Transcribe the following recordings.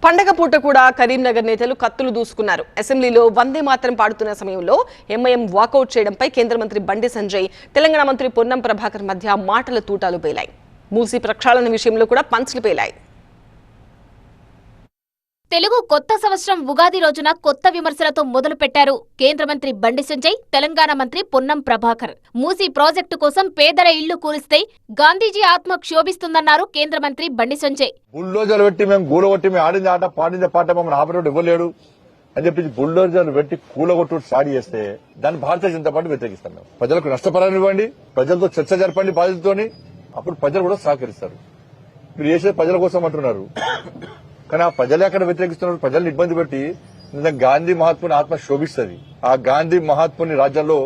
పండగ పూట కూడా కరీంనగర్ నేతలు కత్తులు దూసుకున్నారు. అసెంబ్లీలో వందే మాతరం పాడుతున్న సమయంలో ఎంఐఎం వాకౌట్ చేయడంపై కేంద్ర మంత్రి బండి సంజయ్, తెలంగాణ మంత్రి పొన్నం ప్రభాకర్ మధ్య మాటల తూటాలు పేలాయి. మూసీ ప్రక్షాళన విషయంలో కూడా పంచ్లు పేలాయి. తెలుగు కొత్త సంవత్సరం ఉగాది రోజున కొత్త విమర్శలతో మొదలు పెట్టారు కేంద్ర మంత్రి బండి సంజయ్, తెలంగాణ మంత్రి పొన్నం ప్రభాకర్. మూసీ ప్రాజెక్టు కోసం పేదల ఇళ్లు కూలిస్తే గాంధీజీ ఆత్మ క్షోభిస్తుందన్నారు కేంద్ర మంత్రి బండి సంజయ్. బుల్డోజర్లు పెట్టి మేము గూలగొట్టి మేము ఆడింది ఆట పాడింది పాట మమ్మల్ని ఆపరేట్ ఇవ్వలేడు అని చెప్పి బుల్డోజర్లు పెట్టి కూలగొట్టు స్టార్ట్ చేస్తే దాన్ని భారతీయ జనతా పార్టీ వ్యతిరేకిస్తాం. మేము ప్రజలకు నష్టపరాన్ని ఇవ్వండి, ప్రజలతో చర్చ జరపండి బాధ్యతతోని, అప్పుడు ప్రజలు కూడా సహకరిస్తారు. మీరు చేసేది ప్రజల కోసం అంటున్నారు, కానీ ఆ ప్రజలే అక్కడ వ్యతిరేకిస్తున్నారు. ప్రజల్ని ఇబ్బంది పెట్టి గాంధీ మహాత్ముని ఆత్మ శోభిస్తుంది. ఆ గాంధీ మహాత్ముని రాజ్యంలో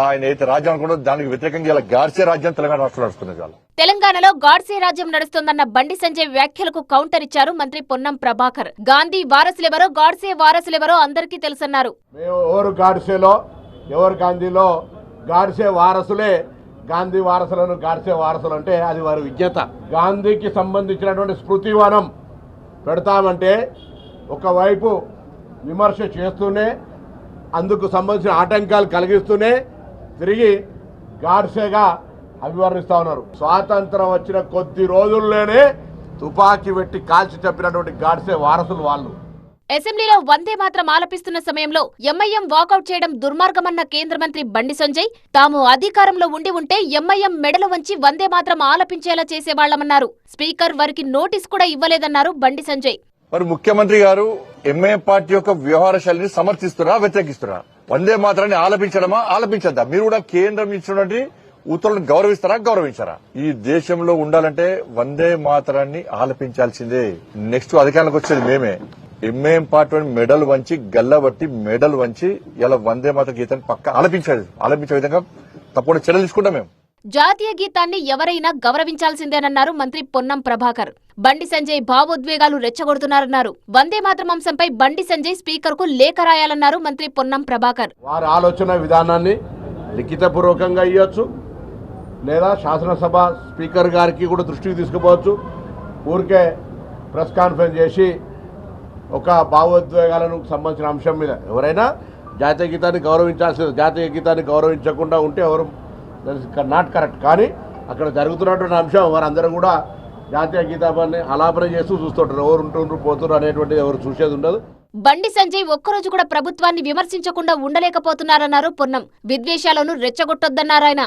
ఆయన అయితే రాజ్యం అనుకుంటూ దానికి వ్యతిరేకంగా ఇలా గాడ్సే రాజ్యం తెలంగాణ రాష్ట్రంలో నడుస్తున్నది. తెలంగాణలో గాడ్సే రాజ్యం నడుస్తోందన్న బండి సంజయ్ వ్యాఖ్యలకు కౌంటర్ ఇచ్చారు మంత్రి పొన్నం ప్రభాకర్. గాంధీ వారసులెవరో గాడ్సే వారసులెవరో అందరికీ తెలుసన్నారు. ఎవరు గాడ్సేలో ఎవరు గాంధీలో గాడ్సే వారసులే. గాంధీ వారసులను గాడ్సే వారసులు అంటే అది వారి విజ్ఞత. గాంధీకి సంబంధించినటువంటి స్మృతివనం పెడతామంటే ఒకవైపు విమర్శ చేస్తూనే అందుకు సంబంధించిన ఆటంకాలు కలిగిస్తూనే తిరిగి గాడ్సేగా అభివర్ణిస్తా ఉన్నారు. స్వాతంత్రం వచ్చిన కొద్ది రోజుల్లోనే తుపాకీ పెట్టి కాల్చి చంపినటువంటి గాడ్సే వారసులు వాళ్ళు. అసెంబ్లీలో వందే మాత్రం ఆలపిస్తున్న సమయంలో ఎంఐఎం వాకౌట్ చేయడం దుర్మార్గమన్న కేంద్ర మంత్రి బండి సంజయ్, తాము అధికారంలో ఉంటే ఎంఐఎం మెడలు వంచి వందే మాత్రం ఆలపించేలా చేసేవాళ్లమన్నారు. స్పీకర్ వారికి నోటీస్ కూడా ఇవ్వలేదన్నారు బండి సంజయ్. మరి ముఖ్యమంత్రి గారు ఎంఐఎం పార్టీ యొక్క వ్యవహార శైలిని సమర్థిస్తున్నారా వ్యతిరేకిస్తున్నారా? వందే మాత్రాన్ని ఆలపించడమా ఆలపించద్దా? మీరు కూడా కేంద్రం ఇచ్చినటువంటి ఉత్తర్వులను గౌరవిస్తారా గౌరవించారా? ఈ దేశంలో ఉండాలంటే వందే మాత్రాన్ని ఆలపించాల్సిందే. నెక్స్ట్ అధికారంలోకి వచ్చేది మేమే. ఎంఐఎం పార్టీ మెడల్ వంచి గల్లబట్టి మెడల్ వంచి ఇలా వందే మాత గీతాన్ని పక్క ఆలపించే విధంగా తప్పకుండా చర్యలు తీసుకుంటాం. మేము జాతీయ గీతాన్ని ఎవరైనా గౌరవించాల్సిందేనన్నారు మంత్రి పొన్నం ప్రభాకర్. బండి సంజయ్ భావోద్వేగాలు రెచ్చగొడుతున్నారన్నారు. వందే మాత్రం అంశంపై బండి సంజయ్ స్పీకర్ కు లేఖ రాయాలన్నారు మంత్రి పొన్నం ప్రభాకర్. వారి ఆలోచన విధానాన్ని లిఖితపూర్వకంగా ఇవ్వచ్చు, లేదా శాసనసభ స్పీకర్ గారికి కూడా దృష్టికి తీసుకుపోవచ్చు. ఊరికే ప్రెస్ కాన్ఫరెన్స్ చేసి ఒక భావోద్వేగాలకు సంబంధించిన అంశం మీద ఎవరైనా జాతీయ గీతాన్ని గౌరవించాల్సింది. జాతీయ గీతాన్ని గౌరవించకుండా ఉంటే ఎవరు నాట్ కరెక్ట్. కానీ అక్కడ జరుగుతున్నటువంటి అంశం వారందరూ కూడా జాతీయ గీతాన్ని ఆలాపన చేస్తూ చూస్తుంటారు. ఎవరు ఉంటుండ్రు పోతున్నారు అనేటువంటిది ఎవరు చూసేది ఉండదు. బండి సంజయ్ ఒక్కరోజు కూడా ప్రభుత్వాన్ని విమర్శించకుండా ఉండలేకపోతున్నారన్నారు పొన్నం. విద్వేషాలను రెచ్చగొట్టొద్దన్నారాయన.